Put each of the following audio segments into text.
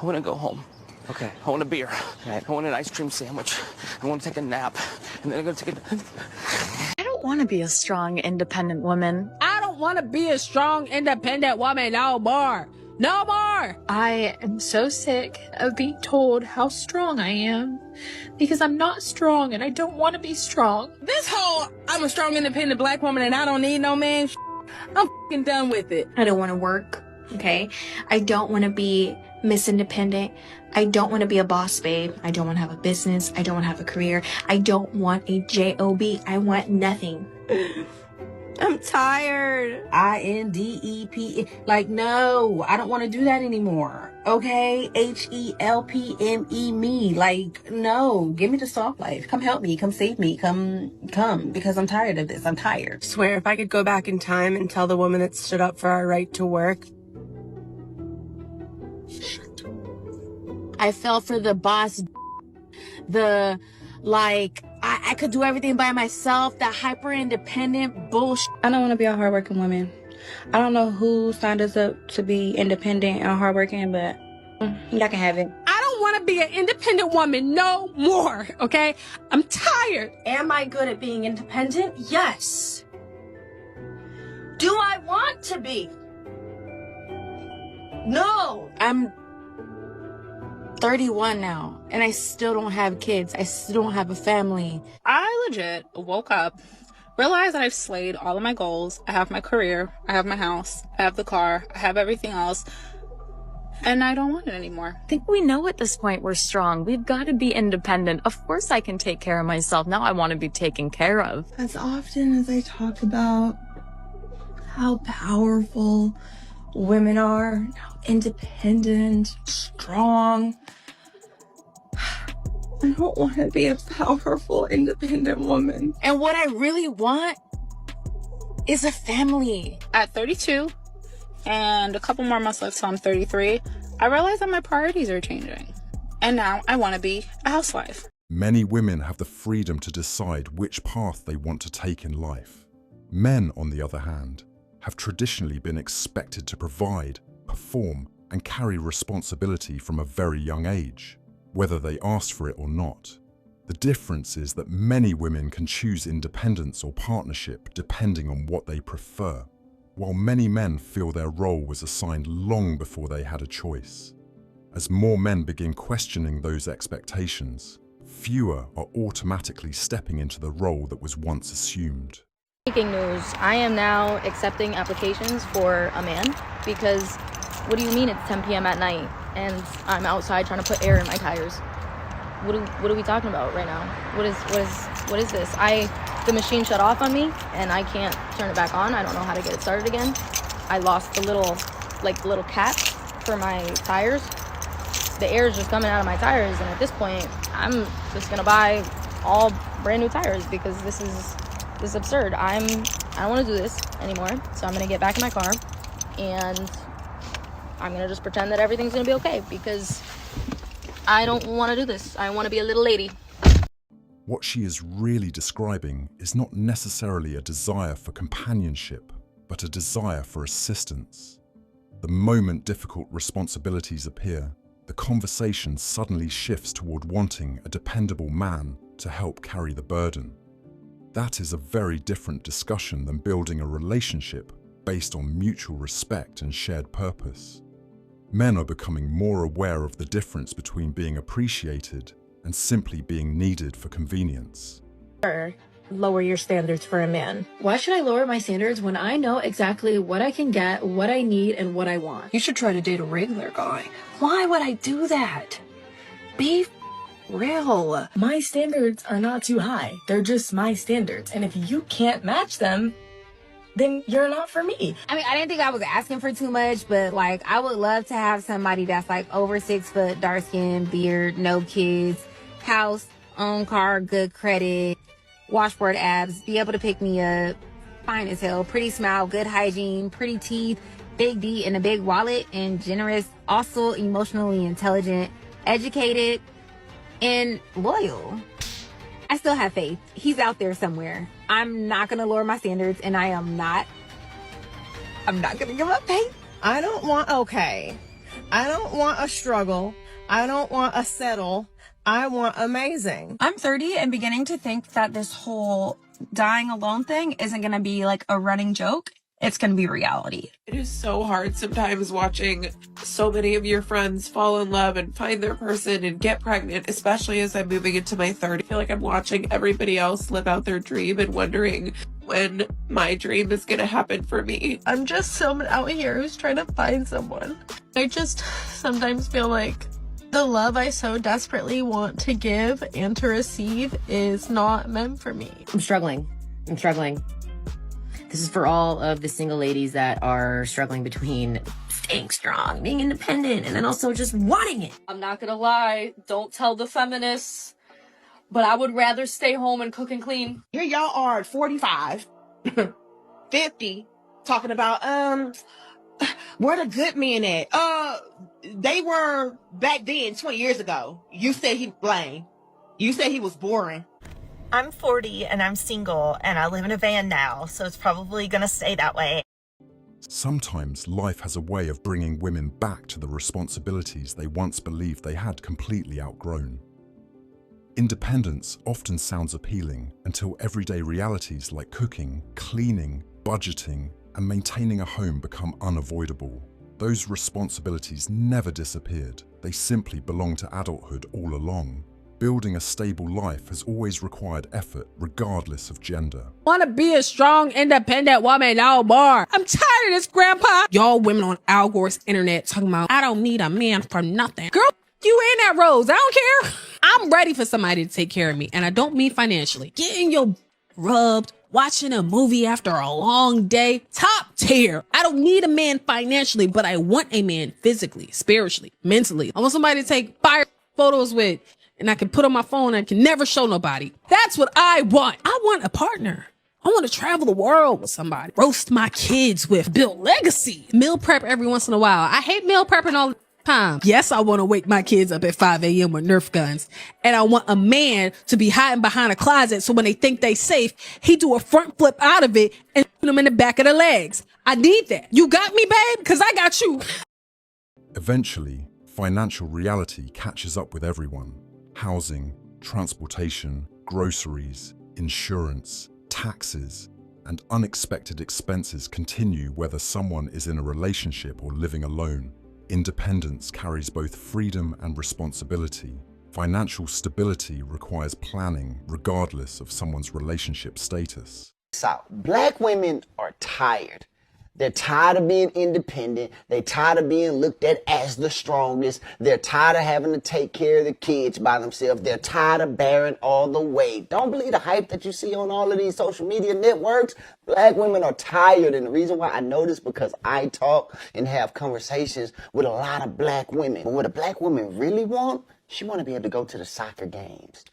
I want to go home. Okay. I want a beer. Right. I want an ice cream sandwich. I want to take a nap. And then I'm going to take a... I don't want to be a strong, independent woman. I don't want to be a strong, independent woman no more. No more! I am so sick of being told how strong I am because I'm not strong and I don't want to be strong. This whole I'm a strong, independent black woman and I don't need no man, I'm f***ing done with it. I don't want to work, okay? I don't want to be Miss Independent. I don't want to be a boss babe. I don't want to have a business. I don't want to have a career. I don't want a job. I want nothing. I'm tired. INDEP. Like, no, I don't want to do that anymore. Okay? HELPME me. Like, no, give me the soft life. Come help me. Come save me. Come, because I'm tired of this. I'm tired. I swear, if I could go back in time and tell the woman that stood up for our right to work. I fell for the boss, I could do everything by myself, that hyper independent bullshit. I don't want to be a hardworking woman. I don't know who signed us up to be independent and hardworking, but y'all can have it. I don't want to be an independent woman no more, okay? I'm tired. Am I good at being independent? Yes. Do I want to be? No. I'm 31 now, and I still don't have kids. I still don't have a family. I legit woke up, realized that I've slayed all of my goals. I have my career, I have my house, I have the car, I have everything else, and I don't want it anymore. I think we know at this point we're strong. We've got to be independent. Of course I can take care of myself. Now I want to be taken care of. As often as I talk about how powerful women are, how independent, strong, I don't want to be a powerful, independent woman. And what I really want is a family. At 32, and a couple more months left till I'm 33, I realized that my priorities are changing. And now I want to be a housewife. Many women have the freedom to decide which path they want to take in life. Men, on the other hand, have traditionally been expected to provide, perform, and carry responsibility from a very young age, whether they asked for it or not. The difference is that many women can choose independence or partnership depending on what they prefer, while many men feel their role was assigned long before they had a choice. As more men begin questioning those expectations, fewer are automatically stepping into the role that was once assumed. Breaking news, I am now accepting applications for a man because what do you mean it's 10 p.m. at night and I'm outside trying to put air in my tires? What are we talking about right now? What is this? The machine shut off on me and I can't turn it back on. I don't know how to get it started again. I lost the little cap for my tires. The air is just coming out of my tires, and at this point I'm just gonna buy all brand new tires because this is absurd. I don't want to do this anymore, so I'm gonna get back in my car and I'm gonna just pretend that everything's gonna be okay because I don't want to do this. I want to be a little lady. What she is really describing is not necessarily a desire for companionship, but a desire for assistance. The moment difficult responsibilities appear, the conversation suddenly shifts toward wanting a dependable man to help carry the burden. That is a very different discussion than building a relationship based on mutual respect and shared purpose. Men are becoming more aware of the difference between being appreciated and simply being needed for convenience. Lower your standards for a man. Why should I lower my standards when I know exactly what I can get, what I need, and what I want? You should try to date a regular guy. Why would I do that? Be real. My standards are not too high. They're just my standards. And if you can't match them, then you're not for me. I mean, I didn't think I was asking for too much, but like, I would love to have somebody that's like over 6 foot, dark skin, beard, no kids, house, own car, good credit, washboard abs, be able to pick me up, fine as hell, pretty smile, good hygiene, pretty teeth, big D and a big wallet, and generous, also emotionally intelligent, educated, and loyal. I still have faith. He's out there somewhere. I'm not gonna lower my standards, and I'm not gonna give up faith. I don't want, okay. I don't want a struggle. I don't want a settle. I want amazing. I'm 30 and beginning to think that this whole dying alone thing isn't going to be like a running joke. It's going to be reality. It is so hard sometimes watching so many of your friends fall in love and find their person and get pregnant, especially as I'm moving into my 30s. I feel like I'm watching everybody else live out their dream and wondering when my dream is going to happen for me. I'm just someone out here who's trying to find someone. I just sometimes feel like the love I so desperately want to give and to receive is not meant for me. I'm struggling. This is for all of the single ladies that are struggling between staying strong, being independent, and then also just wanting it. I'm not gonna lie, don't tell the feminists, but I would rather stay home and cook and clean. Here y'all are at 45, 50, talking about, where the good men at? They were back then, 20 years ago. You said he blamed. You said he was boring. I'm 40 and I'm single and I live in a van now, so it's probably gonna stay that way. Sometimes life has a way of bringing women back to the responsibilities they once believed they had completely outgrown. Independence often sounds appealing until everyday realities like cooking, cleaning, budgeting, and maintaining a home become unavoidable. Those responsibilities never disappeared. They simply belong to adulthood all along. Building a stable life has always required effort, regardless of gender. Want to be a strong, independent woman no more. I'm tired of this, Grandpa. Y'all women on Al Gore's internet talking about, I don't need a man for nothing. Girl, you in that rose. I don't care. I'm ready for somebody to take care of me, and I don't mean financially. Getting your rubbed, watching a movie after a long day, top tier. I don't need a man financially, but I want a man physically, spiritually, mentally. I want somebody to take fire photos with, and I can put on my phone and I can never show nobody. That's what I want. I want a partner. I want to travel the world with somebody. Roast my kids with. Build legacy. Meal prep every once in a while. I hate meal prepping all the time. Yes, I want to wake my kids up at 5 a.m. with Nerf guns. And I want a man to be hiding behind a closet so when they think they safe, he do a front flip out of it and put them in the back of the legs. I need that. You got me, babe? Because I got you. Eventually, financial reality catches up with everyone. Housing, transportation, groceries, insurance, taxes, and unexpected expenses continue whether someone is in a relationship or living alone. Independence carries both freedom and responsibility. Financial stability requires planning regardless of someone's relationship status. So, black women are tired. They're tired of being independent. They're tired of being looked at as the strongest. They're tired of having to take care of the kids by themselves. They're tired of bearing all the weight. Don't believe the hype that you see on all of these social media networks. Black women are tired, and the reason why I know this because I talk and have conversations with a lot of black women. But what a black woman really want, she want to be able to go to the soccer games.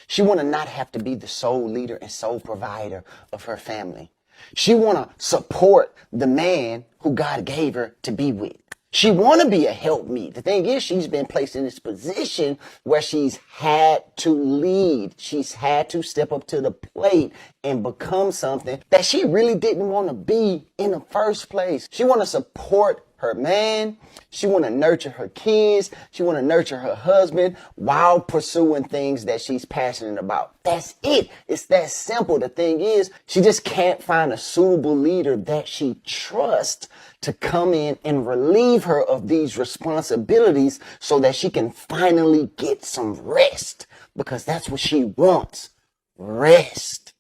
She want to not have to be the sole leader and sole provider of her family. She want to support the man who God gave her to be with. She want to be a helpmeet. The thing is, she's been placed in this position where she's had to lead. She's had to step up to the plate and become something that she really didn't want to be in the first place. She want to support her man. She want to nurture her kids. She want to nurture her husband while pursuing things that she's passionate about. That's it. It's that simple. The thing is, she just can't find a suitable leader that she trusts to come in and relieve her of these responsibilities so that she can finally get some rest, because that's what she wants. Rest.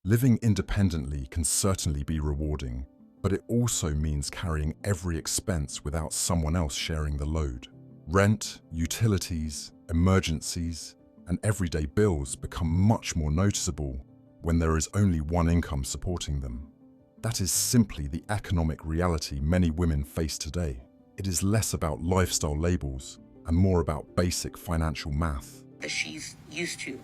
Living independently can certainly be rewarding, but it also means carrying every expense without someone else sharing the load. Rent, utilities, emergencies, and everyday bills become much more noticeable when there is only one income supporting them. That is simply the economic reality many women face today. It is less about lifestyle labels and more about basic financial math. that she's used to.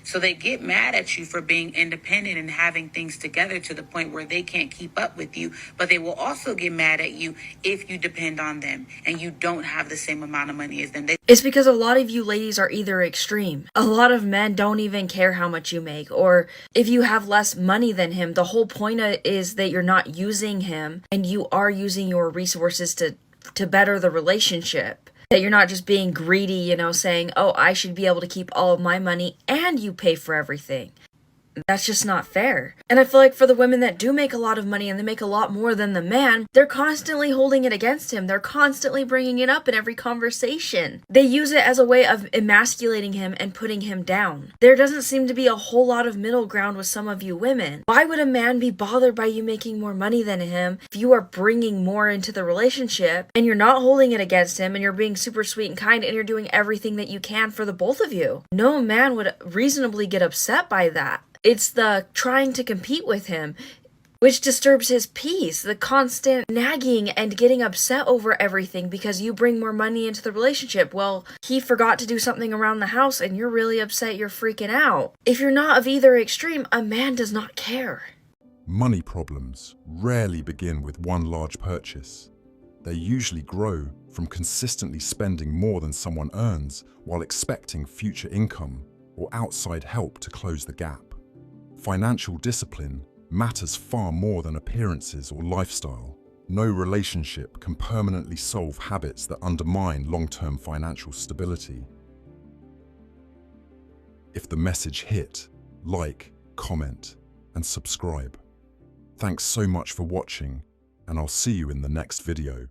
So they get mad at you for being independent and having things together to the point where they can't keep up with you, but they will also get mad at you if you depend on them and you don't have the same amount of money as them. It's because a lot of you ladies are either extreme. A lot of men don't even care how much you make, or if you have less money than him, the whole point is that you're not using him and you are using your resources to better the relationship. That you're not just being greedy, you know, saying, oh, I should be able to keep all of my money and you pay for everything. That's just not fair. And I feel like for the women that do make a lot of money and they make a lot more than the man, they're constantly holding it against him. They're constantly bringing it up in every conversation. They use it as a way of emasculating him and putting him down. There doesn't seem to be a whole lot of middle ground with some of you women. Why would a man be bothered by you making more money than him if you are bringing more into the relationship and you're not holding it against him and you're being super sweet and kind and you're doing everything that you can for the both of you? No man would reasonably get upset by that. It's the trying to compete with him, which disturbs his peace, the constant nagging and getting upset over everything because you bring more money into the relationship. Well, he forgot to do something around the house and you're really upset, you're freaking out. If you're not of either extreme, a man does not care. Money problems rarely begin with one large purchase. They usually grow from consistently spending more than someone earns while expecting future income or outside help to close the gap. Financial discipline matters far more than appearances or lifestyle. No relationship can permanently solve habits that undermine long-term financial stability. If the message hit, like, comment, and subscribe. Thanks so much for watching, and I'll see you in the next video.